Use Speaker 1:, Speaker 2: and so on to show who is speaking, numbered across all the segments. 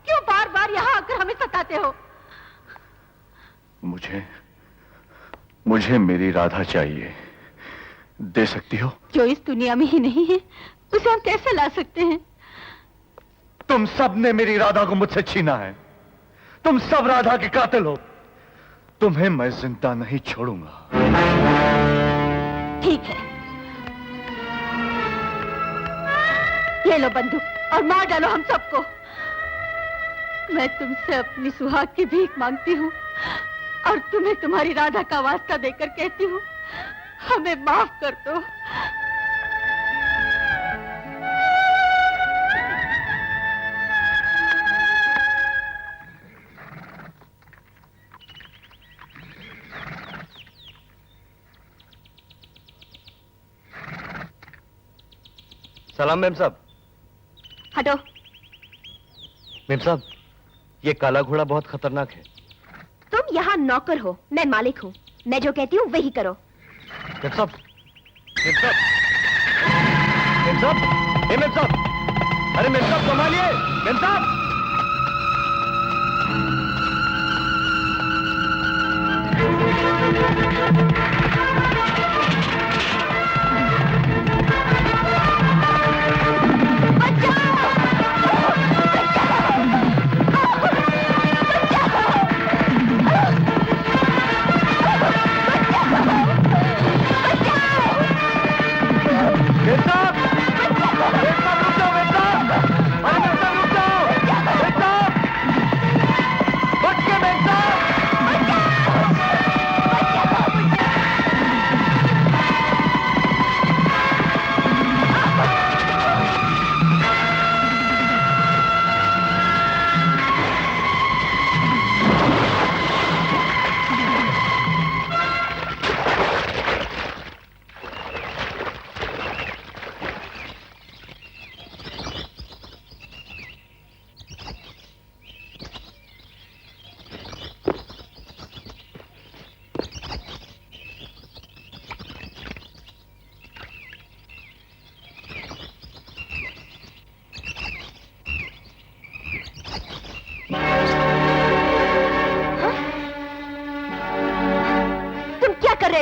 Speaker 1: क्यों बार बार यहाँ आकर हमें सताते हो?
Speaker 2: मुझे मेरी राधा चाहिए। दे सकती हो?
Speaker 1: जो इस दुनिया में ही नहीं है उसे हम कैसे ला सकते हैं?
Speaker 2: तुम सब ने मेरी राधा को मुझसे छीना है। तुम सब राधा के कातिल हो। तुम्हें मैं जिंदा नहीं छोड़ूंगा।
Speaker 1: ठीक है, ये लो बंदूक और मार डालो हम सबको। मैं तुमसे अपनी सुहाग की भीख मांगती हूँ और तुम्हें तुम्हारी राधा का वास्ता देकर कहती हूँ, हमें माफ कर दो।
Speaker 3: सलाम मेम साहब।
Speaker 1: हटो।
Speaker 3: मेम साहब, ये काला घोड़ा बहुत खतरनाक है।
Speaker 1: तुम यहाँ नौकर हो, मैं मालिक हूँ। मैं जो कहती हूँ वही करो।
Speaker 3: मेम साहब, मेम साहब, मेम साहब, मेम साहब, अरे मेम साहब संभालिए, मेम साहब।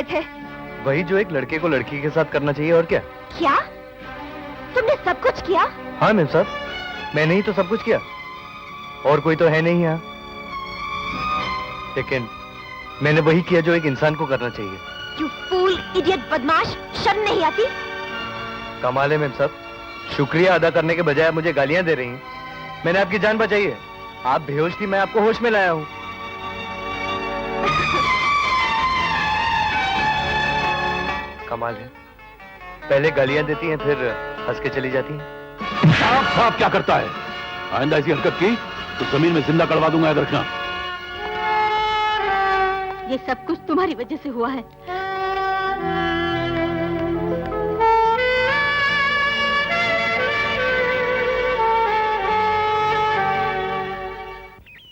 Speaker 1: थे?
Speaker 3: वही जो एक लड़के को लड़की के साथ करना चाहिए, और क्या?
Speaker 1: क्या? तुमने सब कुछ किया?
Speaker 3: हाँ मेम साहब, मैंने ही तो सब कुछ किया, और कोई तो है नहीं यहाँ। लेकिन मैंने वही किया जो एक इंसान को करना चाहिए।
Speaker 1: You fool, idiot, बदमाश, शर्म नहीं आती?
Speaker 3: कमाल है मेम साहब, शुक्रिया अदा करने के बजाय आप मुझे गालियां दे रही हैं। मैंने आपकी जान बचाई है। आप बेहोश थी, मैं आपको होश में लाया हूँ। कमाल है, पहले गालियां देती हैं, फिर हंस के चली जाती हैं।
Speaker 4: साहब क्या करता है? आइंदा ऐसी हरकत की तो जमीन में जिंदा करवा दूंगा, याद रखना।
Speaker 1: ये सब कुछ तुम्हारी वजह से हुआ है।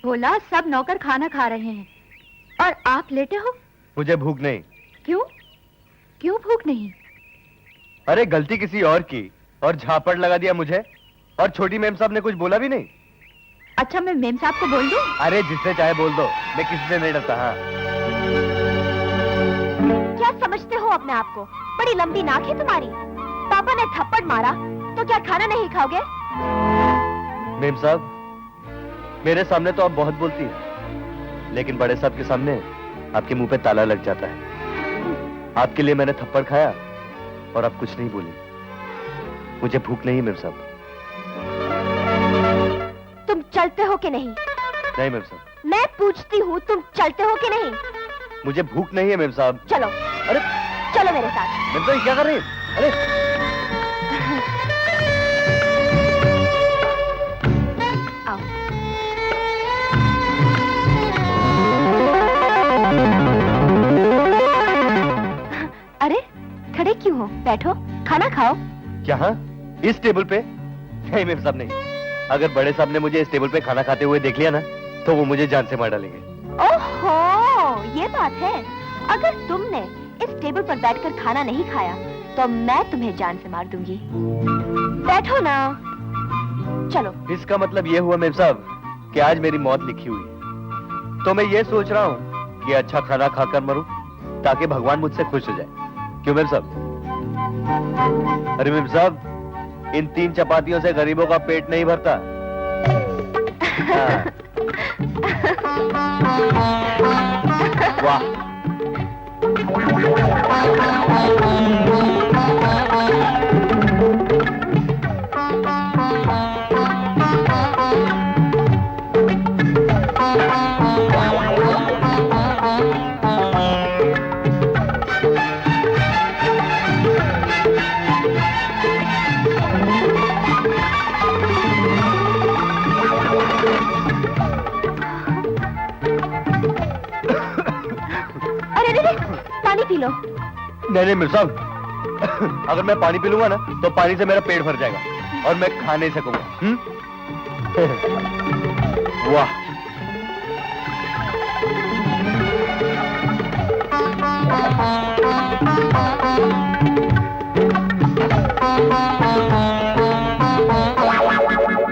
Speaker 1: बोला सब नौकर खाना खा रहे हैं और आप लेटे हो?
Speaker 3: मुझे भूख नहीं।
Speaker 1: क्यों? क्यों भूख नहीं?
Speaker 3: अरे गलती किसी और की और झापड़ लगा दिया मुझे, और छोटी मेम साहब ने कुछ बोला भी नहीं।
Speaker 1: अच्छा, मैं मेम साहब को बोल दूं?
Speaker 3: अरे जिससे चाहे बोल दो, मैं किसी से नहीं डरता। हाँ,
Speaker 1: क्या समझते हो अपने आप को? बड़ी लंबी नाक है तुम्हारी। पापा ने थप्पड़ मारा तो क्या खाना नहीं खाओगे?
Speaker 3: मेम साहब, मेरे सामने तो आप बहुत बोलती हैं, लेकिन बड़े साहब के सामने आपके मुंह पे ताला लग जाता है। आपके लिए मैंने थप्पड़ खाया और आप कुछ नहीं बोली। मुझे भूख नहीं मेम साहब।
Speaker 1: तुम चलते हो कि नहीं?
Speaker 3: नहीं मेम साहब।
Speaker 1: मैं पूछती हूँ, तुम चलते हो कि नहीं?
Speaker 3: मुझे भूख नहीं है मेम साहब।
Speaker 1: चलो।
Speaker 3: अरे
Speaker 1: चलो मेरे साथ।
Speaker 3: मेम साहब क्या कर रही हैं? अरे
Speaker 1: आओ। अरे खड़े क्यों हो? बैठो, खाना खाओ।
Speaker 3: यहाँ इस टेबल पे? नहीं मेम साहब नहीं। अगर बड़े साहब ने मुझे इस टेबल पे खाना खाते हुए देख लिया ना, तो वो मुझे जान से मार डालेंगे।
Speaker 1: ओहो, ये बात है। अगर तुमने इस टेबल पर बैठकर खाना नहीं खाया तो मैं तुम्हें जान से मार दूंगी। बैठो ना। चलो।
Speaker 3: इसका मतलब ये हुआ मेम साहब कि आज मेरी मौत लिखी हुई है, तो मैं ये सोच रहा हूँ कि अच्छा खाना खाकर मरूं ताकि भगवान मुझसे खुश हो जाए। क्यों मेम साहब? अरे मेम साहब, इन 3 चपातियों से गरीबों का पेट नहीं भरता। हाँ। वाह,
Speaker 1: अरे अरे पानी पी लो।
Speaker 3: नहीं मेम साहब, अगर मैं पानी पी लूंगा ना तो पानी से मेरा पेट भर जाएगा और मैं खा नहीं सकूंगा। वाह,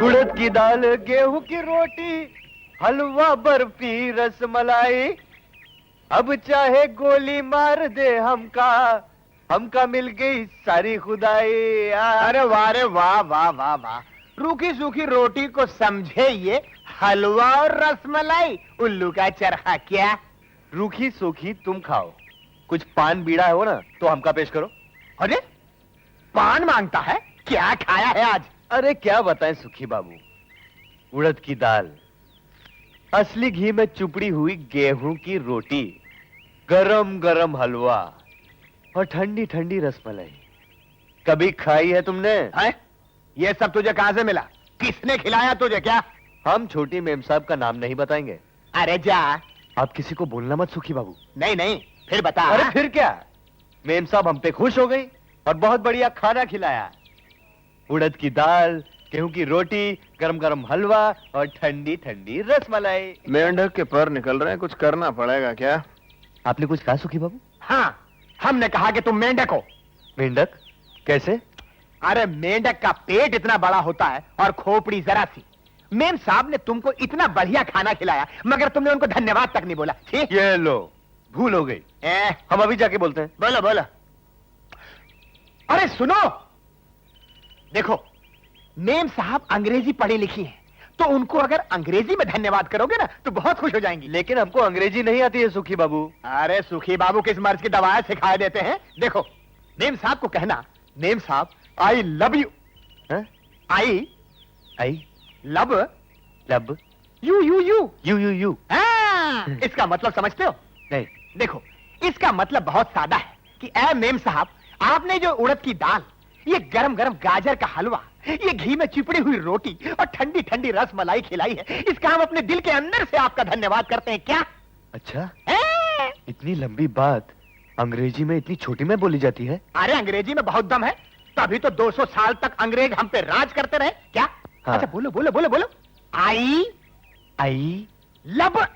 Speaker 3: उड़द की दाल, गेहूं की रोटी, हलवा, बर्फी, रसमलाई, अब चाहे गोली मार दे हमका मिल गई सारी खुदाई।
Speaker 5: अरे वाह रे वाह वाह वाह वाह, रूखी सूखी रोटी को समझे ये हलवा और रसमलाई, उल्लू का चरखा क्या?
Speaker 3: रूखी सूखी तुम खाओ, कुछ पान बीड़ा है वो ना तो हमका पेश करो।
Speaker 5: अरे पान मांगता है? क्या खाया है आज?
Speaker 3: अरे क्या बताएं सुखी बाबू, उड़द की दाल, असली घी में चुपड़ी हुई गेहूं की रोटी, गरम गरम हलवा और ठंडी ठंडी रसमलाई। कभी खाई है तुमने?
Speaker 5: है? ये सब तुझे कहां से मिला? किसने खिलाया तुझे? क्या?
Speaker 3: हम छोटी मेम साहब का नाम नहीं बताएंगे।
Speaker 5: अरे जा।
Speaker 3: आप किसी को बोलना मत सुखी बाबू।
Speaker 5: नहीं नहीं, फिर बता।
Speaker 3: अरे फिर क्या, मेम साहब हम पे खुश हो गई और बहुत बढ़िया खाना खिलाया। उड़द की दाल, गेहूं की रोटी, गरम गरम हलवा और ठंडी ठंडी रसमलाई।
Speaker 6: मेंढक के पर निकल रहे हैं, कुछ करना पड़ेगा क्या?
Speaker 3: आपने कुछ कहा सुखी बाबू?
Speaker 5: हाँ, हमने कहा कि तुम मेंढक हो।
Speaker 3: मेंढक? कैसे?
Speaker 5: अरे मेंढक का पेट इतना बड़ा होता है और खोपड़ी जरा सी। मेम साहब ने तुमको इतना बढ़िया खाना खिलाया मगर तुमने उनको धन्यवाद तक नहीं बोला। ठीक?
Speaker 3: ये लो, भूल हो गई। हम अभी जाके बोलते हैं।
Speaker 5: बोलो बोलो। अरे सुनो, देखो मेम साहब अंग्रेजी पढ़ी लिखी हैं, तो उनको अगर अंग्रेजी में धन्यवाद करोगे ना तो बहुत खुश हो जाएंगी।
Speaker 3: लेकिन हमको अंग्रेजी नहीं आती है सुखी बाबू।
Speaker 5: अरे सुखी बाबू किस मर्ज की दवाएं सिखा देते हैं। देखो मेम साहब को कहना, मेम साहब आई love you. I love
Speaker 3: love
Speaker 5: you you you
Speaker 3: you
Speaker 5: इसका मतलब समझते हो?
Speaker 3: नहीं।
Speaker 5: देखो इसका मतलब बहुत सादा है कि ऐ मेम साहब, आपने जो उड़द की दाल, ये गरम गरम गाजर का हलवा, ये घी में चिपड़ी हुई रोटी और ठंडी ठंडी रसमलाई खिलाई है, इसका हम अपने दिल के अंदर से आपका धन्यवाद करते हैं। क्या?
Speaker 3: अच्छा, इतनी लंबी बात अंग्रेजी में इतनी छोटी में बोली जाती है?
Speaker 5: अरे अंग्रेजी में बहुत दम है, तभी तो 200 साल तक अंग्रेज हम पे राज करते रहे। क्या?
Speaker 3: हाँ।
Speaker 5: अच्छा बोलो बोलो बोलो बोलो। आई लव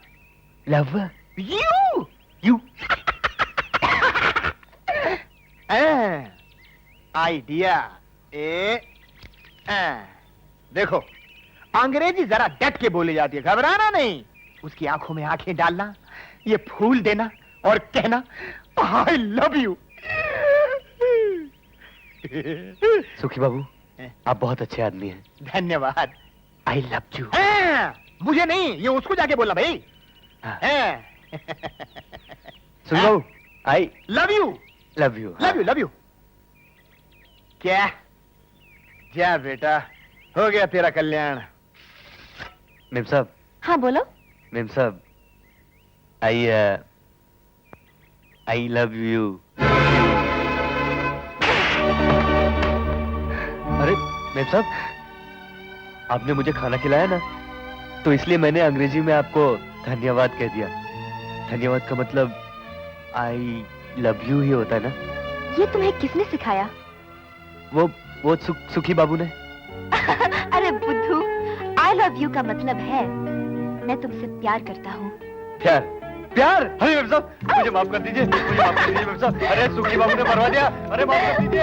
Speaker 5: यू
Speaker 3: यू
Speaker 5: आइडिया। देखो अंग्रेजी जरा डट के बोली जाती है, घबराना नहीं। उसकी आंखों में आंखें डालना, ये फूल देना और कहना आई लव यू।
Speaker 3: सुखी बाबू, आप बहुत अच्छे आदमी हैं।
Speaker 5: धन्यवाद।
Speaker 3: I love you.
Speaker 5: मुझे नहीं, ये उसको जाके बोला भाई।
Speaker 3: सुखी बाबू, I
Speaker 5: love you
Speaker 3: love you.
Speaker 5: Love you love you. क्या? जा बेटा, हो गया तेरा कल्याण।
Speaker 3: मेम साहब।
Speaker 1: हाँ बोलो।
Speaker 3: मेम साहब, आई लव यू। अरे मेम साहब, आपने मुझे खाना खिलाया ना, तो इसलिए मैंने अंग्रेजी में आपको धन्यवाद कह दिया। धन्यवाद का मतलब आई लव यू ही होता है ना?
Speaker 1: ये तुम्हें किसने सिखाया?
Speaker 3: वो सुखी बाबू ने।
Speaker 1: अरे बुद्धू, आई लव यू का मतलब है मैं तुमसे प्यार करता हूँ।
Speaker 3: प्यार? प्यार? अरे मेम साहब, मुझे माफ कर दीजिए, मुझे माफ कर दीजिए मेम साहब। अरे सुखी बाबू ने मरवा दिया, अरे माफ कर दीजिए।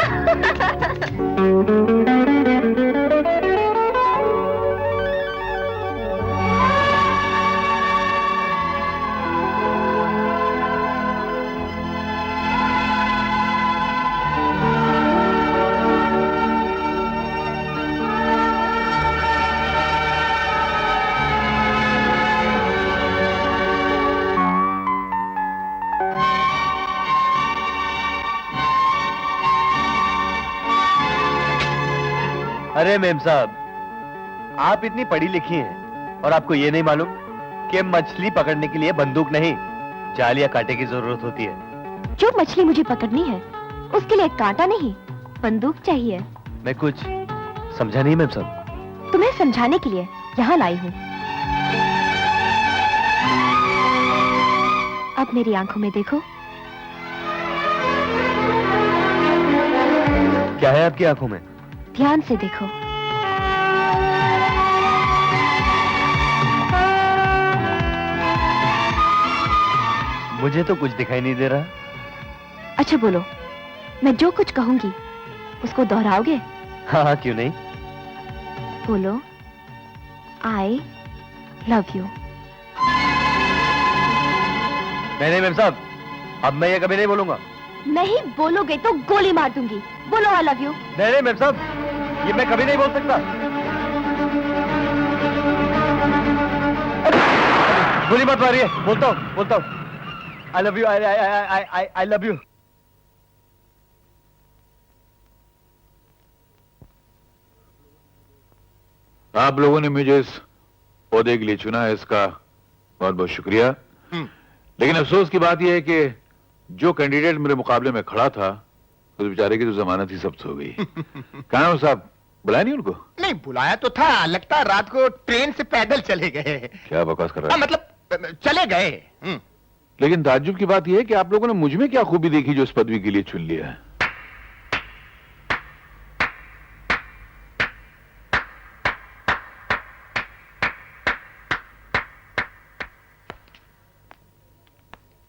Speaker 3: अरे मेम साहब, आप इतनी पढ़ी लिखी हैं और आपको ये नहीं मालूम कि मछली पकड़ने के लिए बंदूक नहीं, जाल या कांटे की जरूरत होती है।
Speaker 7: जो मछली मुझे पकड़नी है उसके लिए कांटा नहीं बंदूक चाहिए।
Speaker 3: मैं कुछ समझा नहीं मेम साहब।
Speaker 7: तुम्हें समझाने के लिए यहाँ लाई हूँ। अब मेरी आंखों में देखो।
Speaker 3: क्या है आपकी आंखों में?
Speaker 7: ध्यान से देखो।
Speaker 3: मुझे तो कुछ दिखाई नहीं दे रहा।
Speaker 7: अच्छा बोलो, मैं जो कुछ कहूंगी उसको दोहराओगे?
Speaker 3: हाँ हाँ, क्यों नहीं।
Speaker 7: बोलो, आई लव यू।
Speaker 3: नहीं मेम साहब, अब मैं ये कभी नहीं बोलूंगा।
Speaker 7: नहीं बोलोगे तो गोली मार दूंगी। बोलो आई लव यू।
Speaker 3: नहीं मेम साहब, ये मैं कभी नहीं बोल सकता। गोली मत मारिए, बोलता हूँ। आई love you, I love you.
Speaker 4: आप लोगों ने मुझे इस पौधे के लिए चुना है, इसका बहुत बहुत शुक्रिया। लेकिन अफसोस की बात यह है कि जो कैंडिडेट मेरे मुकाबले में खड़ा था उस बेचारे की तो जमानत ही जब्त हो गई। कहाँ है वो साहब? बुलाया नहीं उनको?
Speaker 5: नहीं बुलाया तो था, लगता रात को ट्रेन से पैदल चले गए।
Speaker 4: क्या बकवास कर रहा है?
Speaker 5: मतलब चले गए।
Speaker 4: लेकिन ताज्जुब की बात यह है कि आप लोगों ने मुझ में क्या खूबी देखी जो इस पदवी के लिए चुन लिया है?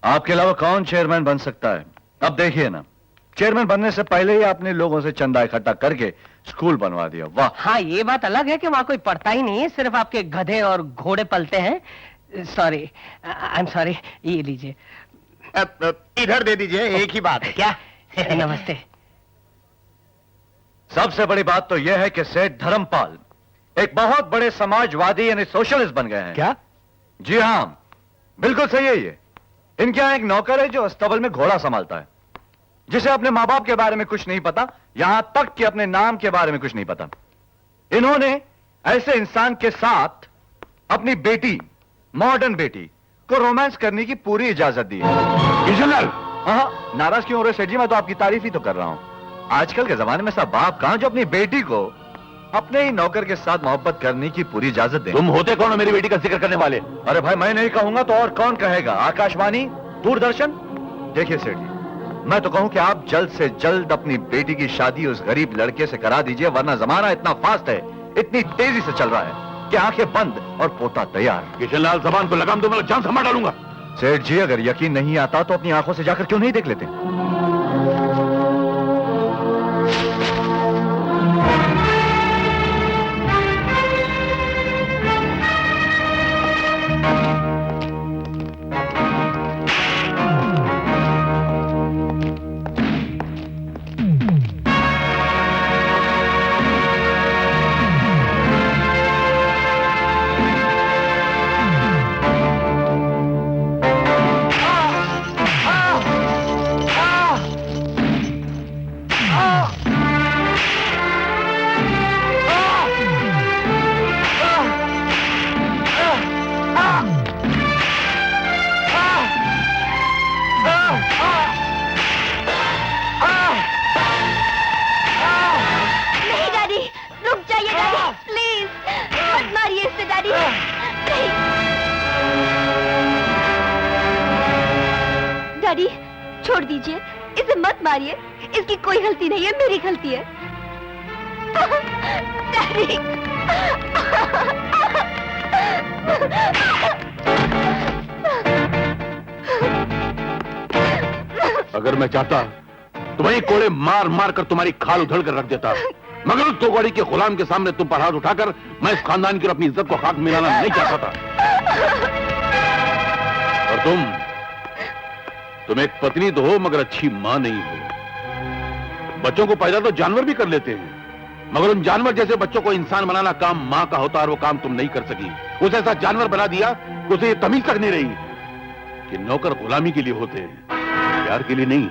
Speaker 2: आपके अलावा कौन चेयरमैन बन सकता है? अब देखिए ना, चेयरमैन बनने से पहले ही आपने लोगों से चंदा इकट्ठा करके स्कूल बनवा दिया। वाह।
Speaker 8: हाँ, ये बात अलग है कि वहाँ कोई पढ़ता ही नहीं है, सिर्फ आपके गधे और घोड़े पलते हैं। Sorry, I am sorry. ये लीजिए।
Speaker 5: इधर दे दीजिए, एक ही बात है क्या?
Speaker 8: नमस्ते।
Speaker 2: सबसे बड़ी बात तो यह है कि सेठ धर्मपाल एक बहुत बड़े समाजवादी यानी सोशलिस्ट बन गए हैं।
Speaker 5: क्या?
Speaker 2: जी हाँ, बिल्कुल सही है ये। इनके यहां एक नौकर है जो अस्तबल में घोड़ा संभालता है, जिसे अपने मां बाप के बारे में कुछ नहीं पता, यहां तक कि अपने नाम के बारे में कुछ नहीं पता। इन्होंने ऐसे इंसान के साथ अपनी बेटी, मॉडर्न बेटी को रोमांस करने की पूरी इजाजत दी है। हाँ, नाराज क्यों हो रहे सेठ जी? मैं तो आपकी तारीफ ही तो कर रहा हूं। आजकल के जमाने में सब बाप कहां जो अपनी बेटी को अपने ही नौकर के साथ मोहब्बत करने की पूरी इजाजत दें।
Speaker 4: तुम होते कौन हो मेरी बेटी का जिक्र करने वाले?
Speaker 2: अरे भाई, मैं नहीं कहूंगा तो और कौन कहेगा? आकाशवाणी, दूरदर्शन। देखिए सेठ जी, मैं तो कहूं कि आप जल्द से जल्द अपनी बेटी की शादी उस गरीब लड़के से करा दीजिए, वरना जमाना इतना फास्ट है, इतनी तेजी से चल रहा है कि आंखें बंद और पोता तैयार।
Speaker 4: किशनलाल, जबान को लगाम दो, मैं जान से मार डालूंगा।
Speaker 2: सेठ जी, अगर यकीन नहीं आता तो अपनी आंखों से जाकर क्यों नहीं देख लेते?
Speaker 7: डैडी, छोड़ दीजिए, इसे मत मारिए। इसकी कोई गलती नहीं है, मेरी गलती है। डैडी।
Speaker 4: अगर मैं चाहता तो वही कोड़े मार मार कर तुम्हारी खाल उधड़ कर रख देता, मगर उस तोगड़ी के गुलाम के सामने तुम पर हाथ उठाकर मैं इस खानदान की और अपनी इज्जत को खाक मिलाना नहीं चाहता था। और तुम एक पत्नी तो हो मगर अच्छी मां नहीं हो। बच्चों को पैदा तो जानवर भी कर लेते हैं, मगर उन जानवर जैसे बच्चों को इंसान बनाना काम मां का होता, और वो काम तुम नहीं कर सकी। उसे ऐसा जानवर बना दिया कि उसे ये तमीज तक नहीं रही कि नौकर गुलामी के लिए होते हैं, प्यार के लिए नहीं।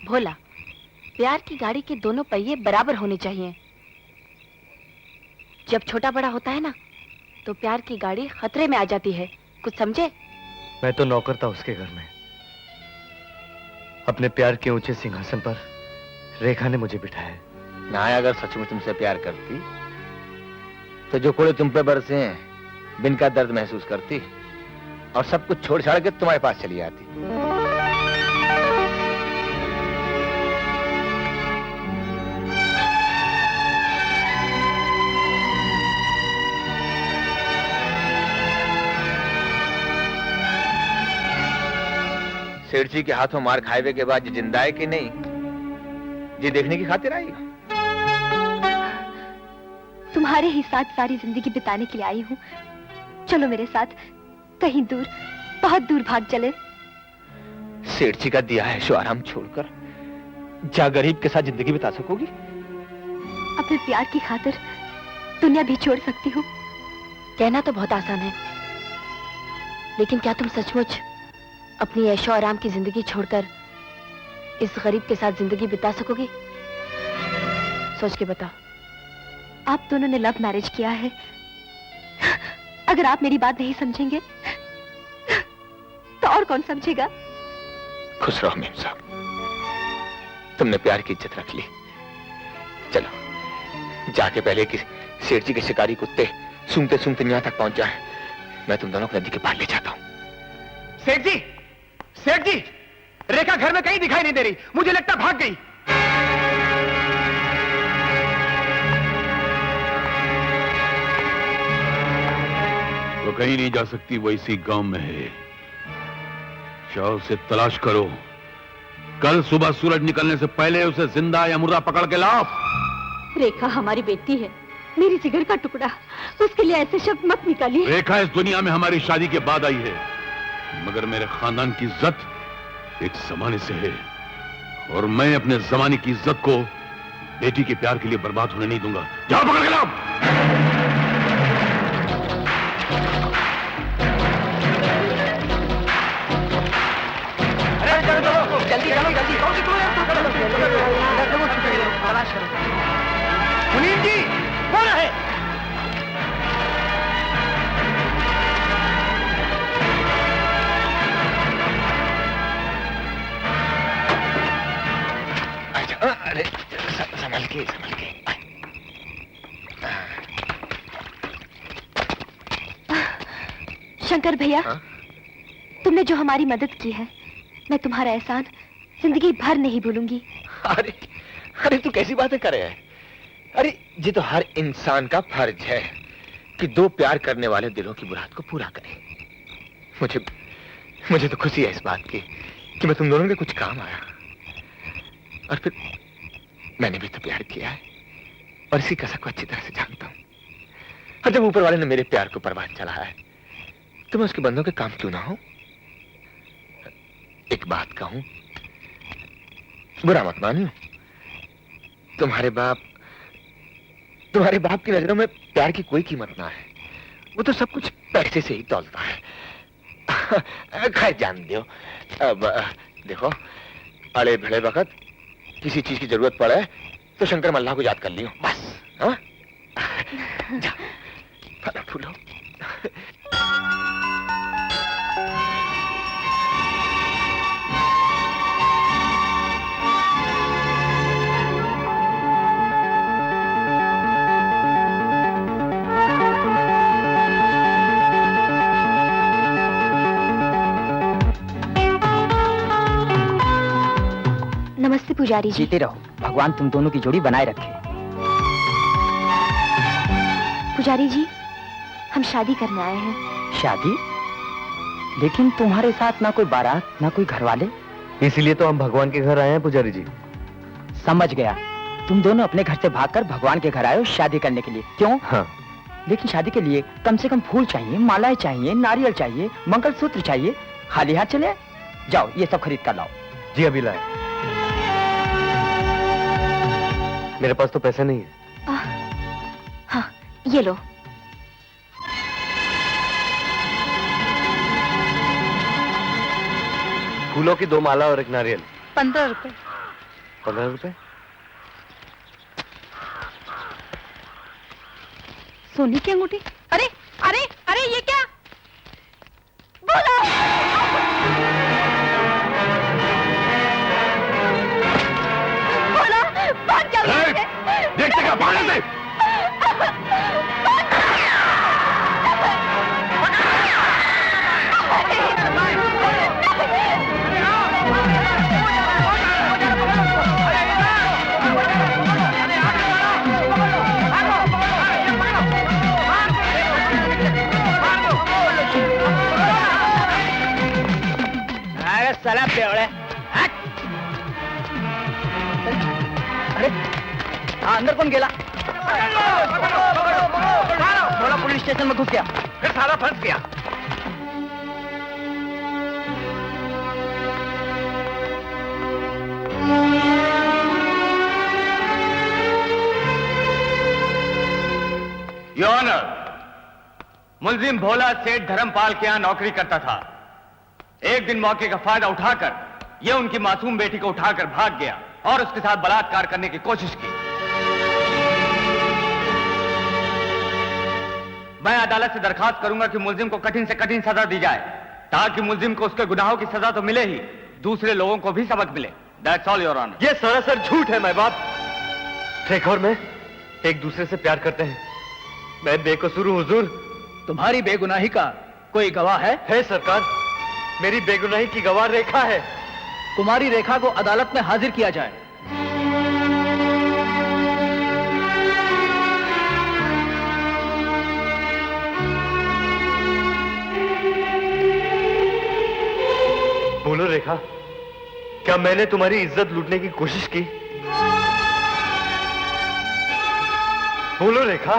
Speaker 7: भोला, प्यार की गाड़ी के दोनों पहिए बराबर होने चाहिए। जब छोटा बड़ा होता है ना, तो प्यार की गाड़ी खतरे में आ जाती है। कुछ समझे?
Speaker 3: मैं तो नौकर था उसके घर में। अपने प्यार के ऊंचे सिंहासन पर रेखा ने मुझे बिठाया।
Speaker 6: ना अगर सचमुच तुमसे प्यार करती तो जो कोड़े तुम पे बरसे हैं बिन का दर्द महसूस करती और सब कुछ छोड़ छाड़ के तुम्हारे पास चली आती। सेठ जी के हाथों मार खाए के बाद ये जिंदा है कि नहीं, ये देखने की खातिर आई।
Speaker 7: तुम्हारे ही साथ सारी जिंदगी बिताने के लिए आई हूँ। चलो मेरे साथ, कहीं दूर, बहुत दूर भाग चले।
Speaker 6: सेठ जी का दिया है ऐशो आराम छोड़कर क्या गरीब के साथ जिंदगी बिता सकोगी?
Speaker 7: अपने प्यार की खातिर दुनिया भी छोड़ सकती हूँ। कहना तो बहुत आसान है, लेकिन क्या तुम सचमुच अपनी ऐशो आराम की जिंदगी छोड़कर इस गरीब के साथ जिंदगी बिता सकोगी? सोच के बताओ। आप दोनों ने लव मैरिज किया है। अगर आप मेरी बात नहीं समझेंगे तो और कौन समझेगा?
Speaker 6: खुश रहो मेम साहब, तुमने प्यार की इज्जत रख ली। चलो जाके पहले कि सेठ जी के शिकारी कुत्ते सूंघते सूंघते यहाँ तक पहुंच जाए, मैं तुम दोनों को नदी के पार ले जाता हूँ।
Speaker 5: सेठ जी, सेठ जी, रेखा घर में कहीं दिखाई नहीं दे रही। मुझे लगता भाग गई।
Speaker 4: वो कहीं नहीं जा सकती, वो इसी गांव में है। जाओ उसे तलाश करो। कल सुबह सूरज निकलने से पहले उसे जिंदा या मुर्दा पकड़ के लाओ।
Speaker 1: रेखा हमारी बेटी है, मेरी जिगर का टुकड़ा। उसके लिए ऐसे शब्द मत निकालिए।
Speaker 4: रेखा इस दुनिया में हमारी शादी के बाद आई है, मगर मेरे खानदान की इज्जत एक जमाने से है और मैं अपने जमाने की इज्जत को बेटी के प्यार के लिए बर्बाद होने नहीं दूंगा। जाओ पकड़ के लाओ।
Speaker 5: अरे चलो जल्दी चलो, जल्दी मुनीम जी, कौन है?
Speaker 6: अरे संभल के संभल के।
Speaker 7: शंकर भैया,
Speaker 6: हाँ?
Speaker 7: तुमने जो हमारी मदद की है, मैं तुम्हारा एहसान जिंदगी भर नहीं भूलूंगी।
Speaker 6: अरे अरे तू कैसी बातें कर रहा है? अरे ये तो हर इंसान का फर्ज है कि दो प्यार करने वाले दिलों की मुराद को पूरा करे। मुझे तो खुशी है इस बात की कि मैं तुम दोनों के कुछ काम आया। और फिर मैंने भी तो प्यार किया है और इसी कसक को अच्छी तरह से जानता हूं। और जब ऊपर वाले ने मेरे प्यार को परवान चढ़ाया है तो मैं उसके बंदों के काम क्यों ना हो। एक बात कहूं, बुरा मत मानियो, तुम्हारे बाप की नजरों में प्यार की कोई कीमत ना है। वो तो सब कुछ पैसे से ही तौलता है। खैर जान दो। अब देखो, अड़े भिड़े वक्त किसी चीज की जरूरत पड़े तो शंकर मल्लाह को याद कर लियो बस। हाँ? जा, फलो फूलो।
Speaker 7: नमस्ते पुजारी जी।
Speaker 9: जीते रहो, भगवान तुम दोनों की जोड़ी बनाए रखे।
Speaker 7: पुजारी जी, हम शादी करने आए हैं।
Speaker 9: शादी? लेकिन तुम्हारे साथ ना कोई बारात ना कोई घर वाले।
Speaker 3: इसीलिए तो हम भगवान के घर आए हैं पुजारी जी।
Speaker 9: समझ गया, तुम दोनों अपने घर से भागकर भगवान के घर आए हो शादी करने के लिए, क्यों?
Speaker 3: हाँ।
Speaker 9: लेकिन शादी के लिए कम से कम फूल चाहिए, मालाएं चाहिए, नारियल चाहिए, मंगलसूत्र चाहिए। खाली हाथ चले? जाओ ये सब खरीद कर लाओ।
Speaker 3: जी अभी लाए। मेरे पास तो पैसे नहीं है।
Speaker 7: ये लो।
Speaker 3: फूलों की 2 माला और 1 नारियल।
Speaker 1: 15 रुपए।
Speaker 3: 15 रुपए।
Speaker 1: सोने की अंगूठी। अरे अरे अरे ये क्या? बोलो। बोलो, कौन क्या
Speaker 4: ए, देखते क्या भागने से?
Speaker 9: अरे साला बेवड़े। अरे अंदर कौन गेला? थोड़ा पुलिस स्टेशन में घुस गया,
Speaker 5: फिर सारा फंस गया।
Speaker 3: योर ऑनर, मुलजिम भोला सेठ धर्मपाल के यहाँ नौकरी करता था। एक दिन मौके का फायदा उठाकर यह उनकी मासूम बेटी को उठाकर भाग गया और उसके साथ बलात्कार करने की कोशिश की। मैं अदालत से दरखास्त करूंगा कि मुलजिम को कठिन से कठिन सजा दी जाए, ताकि मुलजिम को उसके गुनाहों की सजा तो मिले ही, दूसरे लोगों को भी सबक मिले। That's all your honour. ये सरासर झूठ है। मैं बाप रेखा और मैं एक दूसरे से प्यार करते हैं। मैं बेकसूर हूं हुजूर।
Speaker 9: तुम्हारी बेगुनाही का कोई गवाह है
Speaker 3: सरकार। मेरी बेगुनाही की गवाह रेखा है।
Speaker 9: कुमारी रेखा को अदालत में हाजिर किया जाए।
Speaker 3: बोलो रेखा, क्या मैंने तुम्हारी इज्जत लूटने की कोशिश की? बोलो रेखा।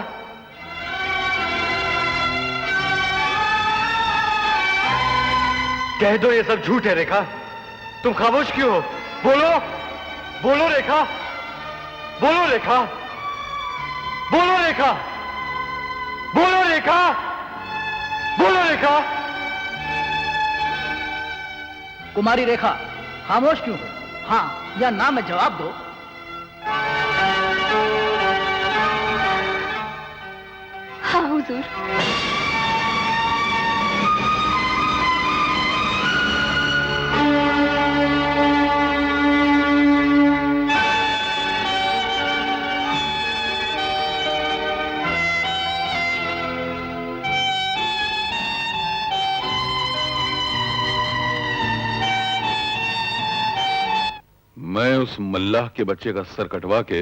Speaker 3: कह दो ये सब झूठ है रेखा। तुम खामोश क्यों हो? बोलो, बोलो रेखा, बोलो रेखा, बोलो रेखा, बोलो रेखा, बोलो रेखा।
Speaker 9: कुमारी रेखा, खामोश क्यों हो? हाँ या ना में जवाब दो।
Speaker 7: हाँ हुजूर।
Speaker 4: मैं उस मल्लाह के बच्चे का सर कटवा के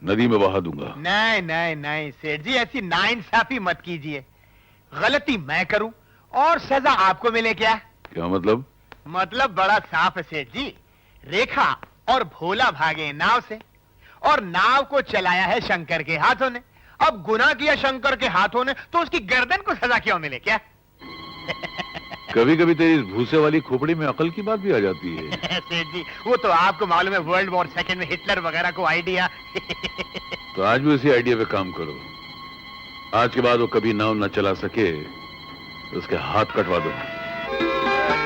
Speaker 4: नदी में बहा दूंगा।
Speaker 5: नहीं नहीं नहीं सेठ जी, ऐसी नाइंसाफी मत कीजिए। गलती मैं करूं और सजा आपको मिले क्या?
Speaker 4: क्या मतलब?
Speaker 5: मतलब बड़ा साफ है सेठ जी। रेखा और भोला भागे नाव से और नाव को चलाया है शंकर के हाथों ने। अब गुनाह किया शंकर के हाथों ने तो उसकी गर्दन को सजा क्यों मिले क्या?
Speaker 4: कभी कभी तेरी इस भूसे वाली खोपड़ी में अकल की बात भी आ जाती है।
Speaker 5: सेठ जी, वो तो आपको मालूम है, वर्ल्ड वॉर सेकंड में हिटलर वगैरह को आइडिया।
Speaker 4: तो आज भी उसी आइडिया पे काम करो। आज के बाद वो कभी नाव न चला सके तो उसके हाथ कटवा दो।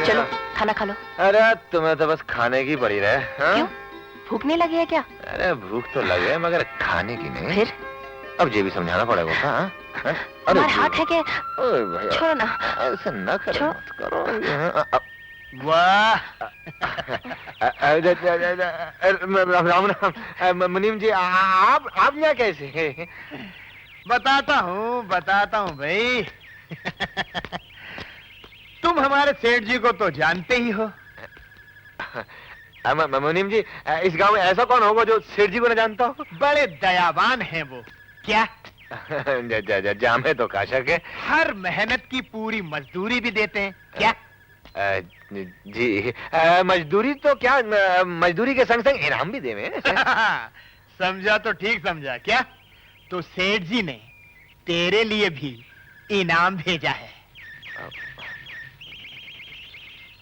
Speaker 7: चलो खाना खा लो।
Speaker 6: अरे तुम्हें तो बस खाने की पड़ी रहे। हाँ?
Speaker 7: क्यों? भूख नहीं लगी है क्या?
Speaker 6: अरे भूख तो लगे मगर खाने की नहीं।
Speaker 7: फिर
Speaker 6: अब ये भी समझाना पड़ेगा। हाँ?
Speaker 7: तुम्हारे हाथ है कि
Speaker 6: ओए भैया,
Speaker 7: छोड़ो ना।
Speaker 6: ऐसे न करो,
Speaker 7: छोड़ो।
Speaker 6: मत करो।
Speaker 5: वाह,
Speaker 6: राम राम। मुनीम जी, आप यहाँ कैसे?
Speaker 5: बताता हूँ भाई। तुम हमारे सेठ जी को तो जानते ही हो।
Speaker 6: मुनीम जी, इस गांव में ऐसा कौन होगा जो सेठ जी को न जानता हो?
Speaker 5: बड़े दयावान हैं वो। क्या?
Speaker 6: जामे तो का शक है।
Speaker 5: हर मेहनत की पूरी मजदूरी भी देते हैं। क्या?
Speaker 6: जी, मजदूरी तो क्या, मजदूरी के संग संग इनाम भी देवे।
Speaker 5: समझा तो ठीक समझा। क्या? तो सेठ जी ने तेरे लिए भी इनाम भेजा है।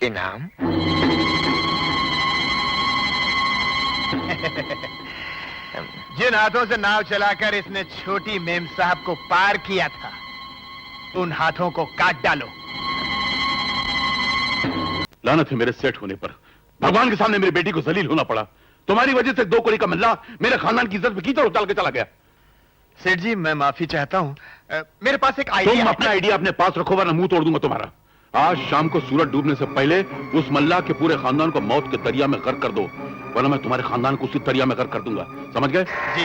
Speaker 6: इनाम?
Speaker 5: जिन हाथों से नाव चलाकर इसने छोटी मेम साहब को पार किया था, उन हाथों को काट डालो।
Speaker 4: लानत है मेरे सेठ होने पर। भगवान के सामने मेरी बेटी को जलील होना पड़ा। तुम्हारी वजह से 2 कौड़ी का मल्ला मेरे खानदान की इज्जत में कीचड़ उछाल के चला गया।
Speaker 5: सेठ जी, मैं माफी चाहता हूँ। मेरे पास एक
Speaker 4: तुम
Speaker 5: आइडिया
Speaker 4: अपना आइडिया अपने पास रखो वरना मुंह तोड़ दूंगा तुम्हारा। आज शाम को सूरज डूबने से पहले उस मल्ला के पूरे खानदान को मौत के दरिया में गर्क कर दो, वरना मैं तुम्हारे खानदान को उसी दरिया में गर्क कर दूंगा। समझ गए?
Speaker 5: जी।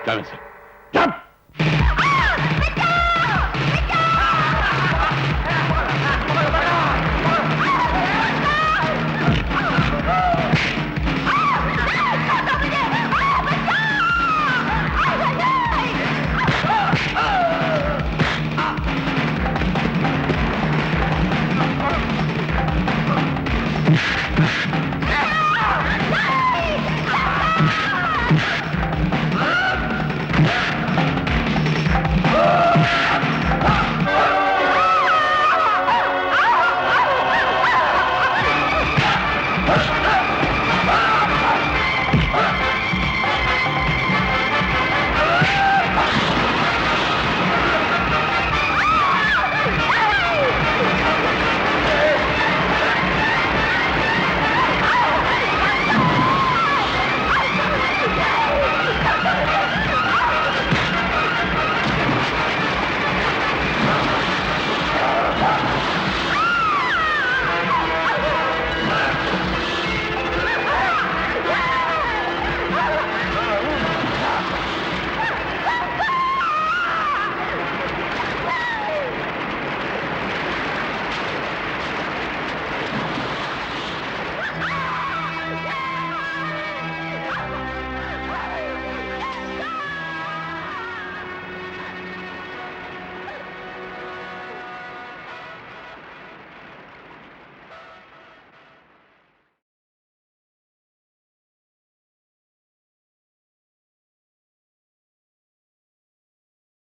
Speaker 4: क्या वैसे?